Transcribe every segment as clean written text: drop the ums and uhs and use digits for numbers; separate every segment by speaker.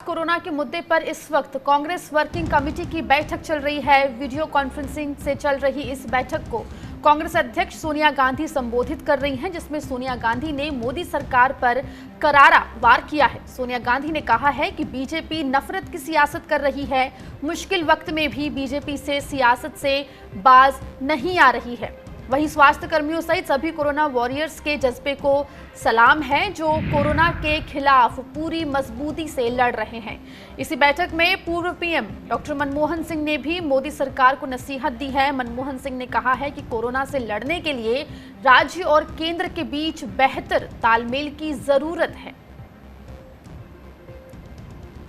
Speaker 1: Corona के मुद्दे पर इस वक्त कांग्रेस वर्किंग कमेटी की बैठक चल रही है। वीडियो कॉन्फ्रेंसिंग से चल रही इस बैठक को कांग्रेस अध्यक्ष सोनिया गांधी संबोधित कर रही हैं, जिसमें सोनिया गांधी ने मोदी सरकार पर करारा वार किया है। सोनिया गांधी ने कहा है कि बीजेपी नफरत की सियासत कर रही है, मुश्किल वक्त में भी बीजेपी से सियासत से बाज नहीं आ रही है। वहीं स्वास्थ्य कर्मियों सहित सभी कोरोना वॉरियर्स के जज्बे को सलाम है, जो कोरोना के खिलाफ पूरी मजबूती से लड़ रहे हैं। इसी बैठक में पूर्व पीएम डॉक्टर मनमोहन सिंह ने भी मोदी सरकार को नसीहत दी है। मनमोहन सिंह ने कहा है कि कोरोना से लड़ने के लिए राज्य और केंद्र के बीच बेहतर तालमेल की जरूरत है।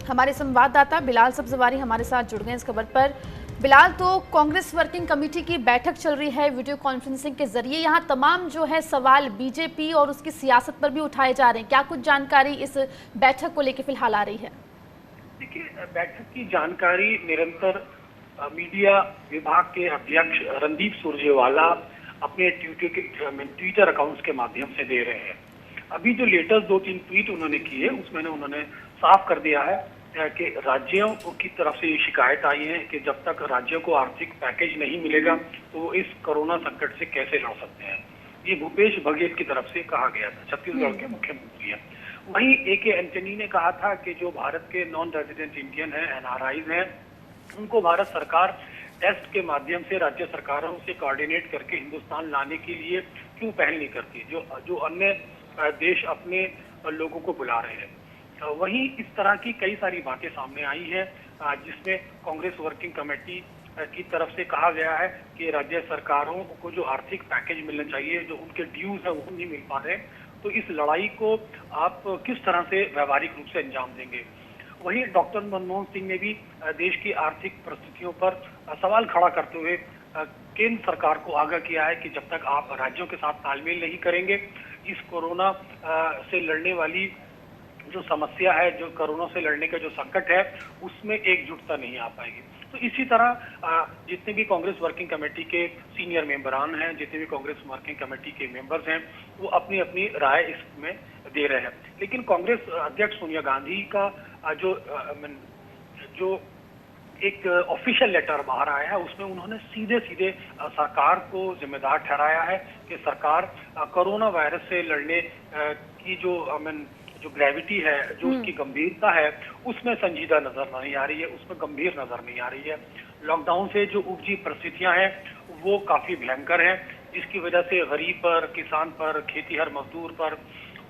Speaker 1: हमारे संवाददाता बिलाल सब्जवारी हमारे साथ जुड़ गए इस खबर पर। बिलाल, तो कांग्रेस वर्किंग कमेटी की बैठक चल रही है वीडियो कॉन्फ्रेंसिंग के जरिए। यहाँ तमाम जो है सवाल बीजेपी और उसकी सियासत पर भी उठाए जा रहे हैं। क्या कुछ जानकारी इस बैठक को लेकर फिलहाल आ रही है?
Speaker 2: देखिए, बैठक की जानकारी निरंतर मीडिया विभाग के अध्यक्ष रणदीप सुरजेवाला अपने ट्विटर अकाउंट्स के माध्यम से दे रहे हैं। अभी जो लेटेस्ट 2-3 ट्वीट उन्होंने किए उसमें उन्होंने साफ कर दिया है कि राज्यों की तरफ से ये शिकायत आई है कि जब तक राज्यों को आर्थिक पैकेज नहीं मिलेगा तो वो इस कोरोना संकट से कैसे लड़ सकते हैं। ये भूपेश बघेल की तरफ से कहा गया था, छत्तीसगढ़ के मुख्यमंत्री हैं। वहीं ए.के. एंटनी ने कहा था कि जो भारत के नॉन रेजिडेंट इंडियन हैं, एनआरआईज हैं, उनको भारत सरकार टेस्ट के माध्यम से राज्य सरकारों से कोऑर्डिनेट करके हिंदुस्तान लाने के लिए क्यों पहल नहीं करती, जो अन्य देश अपने लोगों को बुला रहे हैं। वहीं इस तरह की कई सारी बातें सामने आई हैं, जिसमें कांग्रेस वर्किंग कमेटी की तरफ से कहा गया है कि राज्य सरकारों को जो आर्थिक पैकेज मिलना चाहिए, जो उनके ड्यूज है वो नहीं मिल पा रहे, तो इस लड़ाई को आप किस तरह से व्यवहारिक रूप से अंजाम देंगे। वहीं डॉक्टर मनमोहन सिंह ने भी देश की आर्थिक परिस्थितियों पर सवाल खड़ा करते हुए केंद्र सरकार को आगाह किया है कि जब तक आप राज्यों के साथ तालमेल नहीं करेंगे, इस कोरोना से लड़ने वाली जो समस्या है, जो कोरोना से लड़ने का जो संकट है, उसमें एकजुटता नहीं आ पाएगी। तो इसी तरह जितने भी कांग्रेस वर्किंग कमेटी के सीनियर मेंबरान हैं, जितने भी कांग्रेस वर्किंग कमेटी के मेंबर्स हैं, वो अपनी अपनी राय इसमें दे रहे हैं। लेकिन कांग्रेस अध्यक्ष सोनिया गांधी का जो एक ऑफिशियल लेटर बाहर आया है, उसमें उन्होंने सीधे सीधे सरकार को जिम्मेदार ठहराया है कि सरकार कोरोना वायरस से लड़ने की जो ग्रेविटी है, जो उसकी गंभीरता है, उसमें संजीदा नजर नहीं आ रही है, उसमें गंभीर नजर नहीं आ रही है। लॉकडाउन से जो उपजी परिस्थितियां हैं वो काफी भयंकर हैं, जिसकी वजह से गरीब पर, किसान पर, खेतीहर मजदूर पर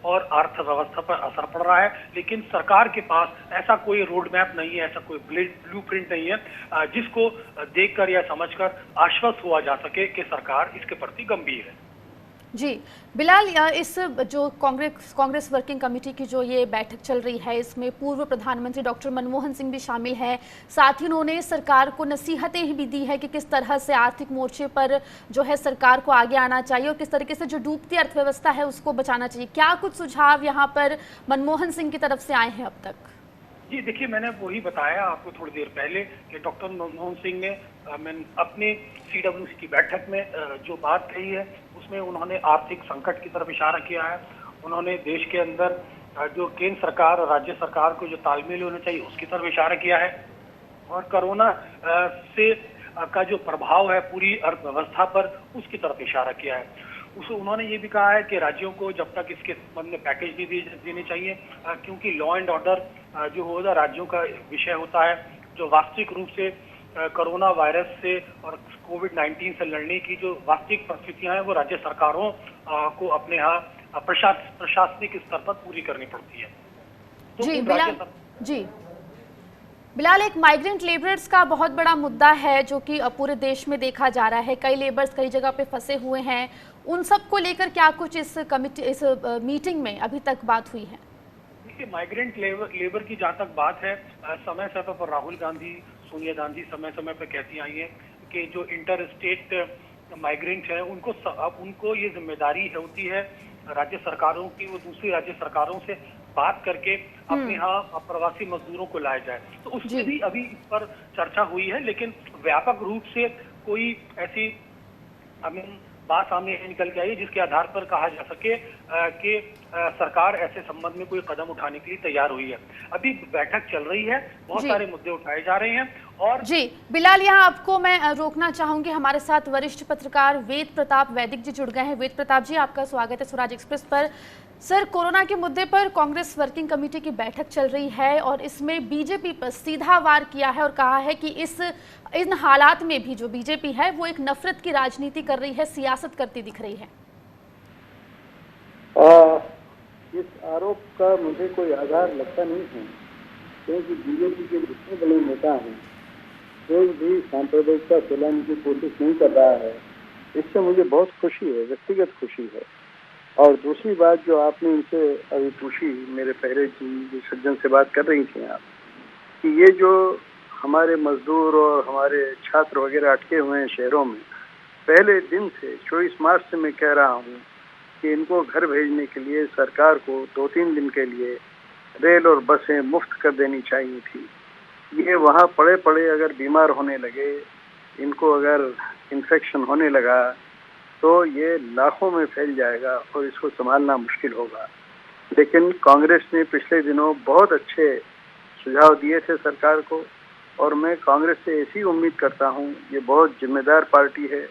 Speaker 2: और अर्थव्यवस्था पर असर पड़ रहा है। लेकिन सरकार के पास ऐसा कोई रोड मैप नहीं है, ऐसा कोई ब्लूप्रिंट नहीं है जिसको देखकर या समझकर आश्वस्त हुआ जा सके कि सरकार इसके प्रति गंभीर है।
Speaker 1: जी बिलाल, इस जो कांग्रेस वर्किंग कमेटी की जो ये बैठक चल रही है, इसमें पूर्व प्रधानमंत्री डॉक्टर मनमोहन सिंह भी शामिल हैं। साथ ही उन्होंने सरकार को नसीहतें भी दी है कि किस तरह से आर्थिक मोर्चे पर जो है सरकार को आगे आना चाहिए और किस तरीके से जो डूबती अर्थव्यवस्था है उसको बचाना चाहिए। क्या कुछ सुझाव यहाँ पर मनमोहन सिंह की तरफ से आए हैं अब तक?
Speaker 2: जी देखिए, मैंने वही बताया आपको थोड़ी देर पहले कि डॉक्टर मनमोहन सिंह ने अपने सीडब्ल्यूसी की बैठक में जो बात कही है उसमें उन्होंने आर्थिक संकट की तरफ इशारा किया है। उन्होंने देश के अंदर जो केंद्र सरकार और राज्य सरकार को जो तालमेल होना चाहिए उसकी तरफ इशारा किया है और कोरोना से का जो प्रभाव है पूरी अर्थव्यवस्था पर उसकी तरफ इशारा किया है। उन्होंने ये भी कहा है कि राज्यों को जब तक इसके संबंध में पैकेज नहीं देने चाहिए, क्योंकि लॉ एंड ऑर्डर जो होगा राज्यों का विषय होता है। जो वास्तविक रूप से कोरोना वायरस से और कोविड-19 से लड़ने की जो वास्तविक परिस्थितियां हैं वो राज्य सरकारों को अपने यहाँ प्रशासनिक स्तर पर पूरी करनी पड़ती है। तो
Speaker 1: बिलाल, एक माइग्रेंट लेबरर्स का बहुत बड़ा मुद्दा है जो कि पूरे देश में देखा जा रहा है। कई लेबर्स कई जगह पे फंसे हुए हैं, उन सब को लेकर क्या कुछ इस मीटिंग में अभी तक बात हुई है?
Speaker 2: देखिए, माइग्रेंट लेबर की जहाँ तक बात है, समय समय पर राहुल गांधी, सोनिया गांधी समय समय पर कहती आई है कि जो इंटर स्टेट माइग्रेंट है उनको ये जिम्मेदारी होती है राज्य सरकारों की, वो दूसरी राज्य सरकारों से बात करके अपने यहाँ प्रवासी मजदूरों को लाया जाए। तो उसमें भी अभी इस पर चर्चा हुई है, लेकिन व्यापक रूप से कोई ऐसी बात सामने निकल के आई है, जिसके आधार पर कहा जा सके कि सरकार ऐसे संबंध में कोई कदम उठाने के लिए तैयार हुई है। अभी बैठक चल रही है, बहुत सारे मुद्दे उठाए जा रहे हैं। और
Speaker 1: जी बिलाल, यहाँ आपको मैं रोकना चाहूंगी। हमारे साथ वरिष्ठ पत्रकार वेद प्रताप वैदिक जी जुड़ गए हैं। वेद प्रताप जी, आपका स्वागत है स्वराज एक्सप्रेस पर। सर, कोरोना के मुद्दे पर कांग्रेस वर्किंग कमेटी की बैठक चल रही है और इसमें बीजेपी पर सीधा वार किया है और कहा है कि इन हालात में भी जो बीजेपी है वो एक नफरत की राजनीति कर रही है, सियासत करती दिख रही है।
Speaker 3: इस आरोप का मुझे कोई आधार लगता नहीं है, क्योंकि बीजेपी के जितने बड़े नेता हैं कोई भी सांप्रदायिकता फैलाने की कोशिश नहीं कर रहा है। इससे मुझे बहुत खुशी है, व्यक्तिगत खुशी है। और दूसरी बात जो आपने इनसे अभी पूछी, मेरे पहले जो सज्जन से बात कर रही थी आप, कि ये जो हमारे मजदूर और हमारे छात्र वगैरह अटके हुए हैं शहरों में, पहले दिन से 24 मार्च से मैं कह रहा हूँ कि इनको घर भेजने के लिए सरकार को 2-3 दिन के लिए रेल और बसें मुफ्त कर देनी चाहिए थी। ये वहाँ पड़े पड़े अगर बीमार होने लगे, इनको अगर इन्फेक्शन होने लगा तो ये लाखों में फैल जाएगा और इसको संभालना मुश्किल होगा। लेकिन कांग्रेस ने पिछले दिनों बहुत अच्छे सुझाव दिए थे सरकार को, और मैं कांग्रेस से ऐसी उम्मीद करता हूँ। ये बहुत जिम्मेदार पार्टी है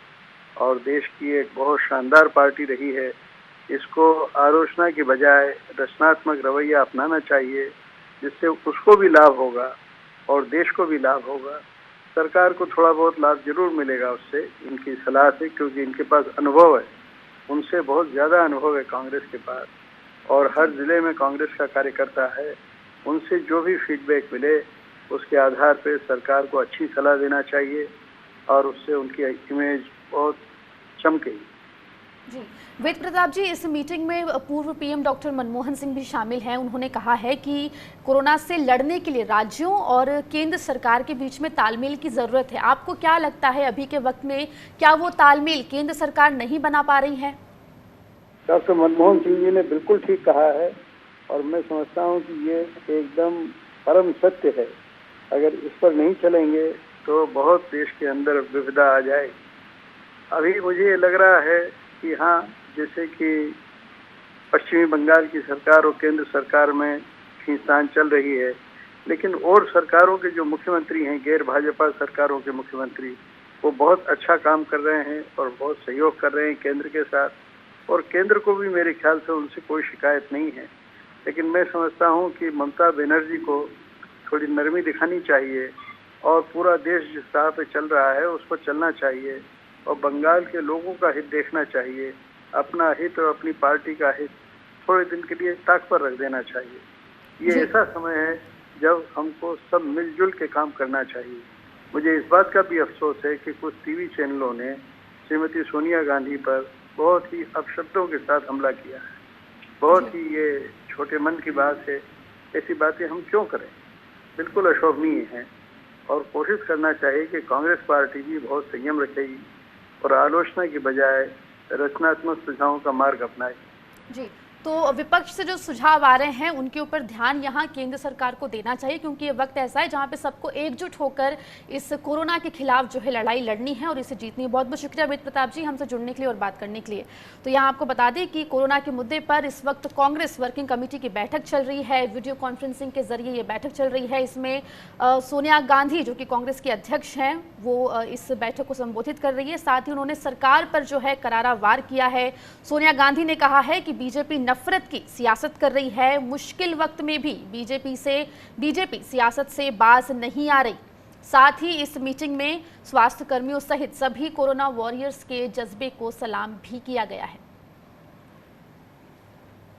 Speaker 3: और देश की एक बहुत शानदार पार्टी रही है। इसको आलोचना की बजाय रचनात्मक रवैया अपनाना चाहिए, जिससे उसको भी लाभ होगा और देश को भी लाभ होगा। सरकार को थोड़ा बहुत लाभ जरूर मिलेगा उससे, इनकी सलाह से, क्योंकि इनके पास अनुभव है, उनसे बहुत ज़्यादा अनुभव है कांग्रेस के पास, और हर जिले में कांग्रेस का कार्यकर्ता है। उनसे जो भी फीडबैक मिले उसके आधार पर सरकार को अच्छी सलाह देना चाहिए और उससे उनकी इमेज बहुत चमकेगी।
Speaker 1: जी वेद प्रताप जी, इस मीटिंग में पूर्व पीएम डॉक्टर मनमोहन सिंह भी शामिल हैं। उन्होंने कहा है कि कोरोना से लड़ने के लिए राज्यों और केंद्र सरकार के बीच में तालमेल की ज़रूरत है। आपको क्या लगता है अभी के वक्त में क्या वो तालमेल केंद्र सरकार नहीं बना पा रही है?
Speaker 3: डॉक्टर मनमोहन सिंह जी ने बिल्कुल ठीक कहा है और मैं समझता हूँ कि ये एकदम परम सत्य है। अगर इस पर नहीं चलेंगे तो बहुत देश के अंदर विविधता आ जाएगी। अभी मुझे लग रहा है कि हाँ, जैसे कि पश्चिमी बंगाल की सरकार और केंद्र सरकार में खींचतान चल रही है, लेकिन और सरकारों के जो मुख्यमंत्री हैं, गैर भाजपा सरकारों के मुख्यमंत्री, वो बहुत अच्छा काम कर रहे हैं और बहुत सहयोग कर रहे हैं केंद्र के साथ, और केंद्र को भी मेरे ख्याल से उनसे कोई शिकायत नहीं है। लेकिन मैं समझता हूँ कि ममता बनर्जी को थोड़ी नरमी दिखानी चाहिए और पूरा देश जिस राह पे चल रहा है उस पर चलना चाहिए और बंगाल के लोगों का हित देखना चाहिए। अपना हित और अपनी पार्टी का हित थोड़े दिन के लिए ताक पर रख देना चाहिए। ये ऐसा समय है जब हमको सब मिलजुल के काम करना चाहिए। मुझे इस बात का भी अफसोस है कि कुछ टीवी चैनलों ने श्रीमती सोनिया गांधी पर बहुत ही अपशब्दों के साथ हमला किया है। बहुत ही ये छोटे मन की बात है। ऐसी बातें हम क्यों करें? बिल्कुल अशोभनीय है और कोशिश करना चाहिए कि कांग्रेस पार्टी भी बहुत संयम रखेगी और आलोचना की बजाय रचनात्मक सुझावों का मार्ग अपनाएगी।
Speaker 1: जी, तो विपक्ष से जो सुझाव आ रहे हैं उनके ऊपर ध्यान यहाँ केंद्र सरकार को देना चाहिए, क्योंकि ये वक्त ऐसा है जहाँ पे सबको एकजुट होकर इस कोरोना के खिलाफ जो है लड़ाई लड़नी है और इसे जीतनी है। बहुत बहुत शुक्रिया वेद प्रताप जी हमसे जुड़ने के लिए और बात करने के लिए। तो यहाँ आपको बता दें कि कोरोना के मुद्दे पर इस वक्त कांग्रेस वर्किंग कमेटी की बैठक चल रही है। वीडियो कॉन्फ्रेंसिंग के जरिए ये बैठक चल रही है। इसमें सोनिया गांधी जो कि कांग्रेस की अध्यक्ष हैं वो इस बैठक को संबोधित कर रही है। साथ ही उन्होंने सरकार पर जो है करारा वार किया है। सोनिया गांधी ने कहा है कि बीजेपी नफरत की सियासत कर रही है। मुश्किल वक्त में भी बीजेपी सियासत से बाज नहीं आ रही। साथ ही इस मीटिंग में स्वास्थ्य कर्मियों सहित सभी कोरोना वॉरियर्स के जज्बे को सलाम भी किया गया है।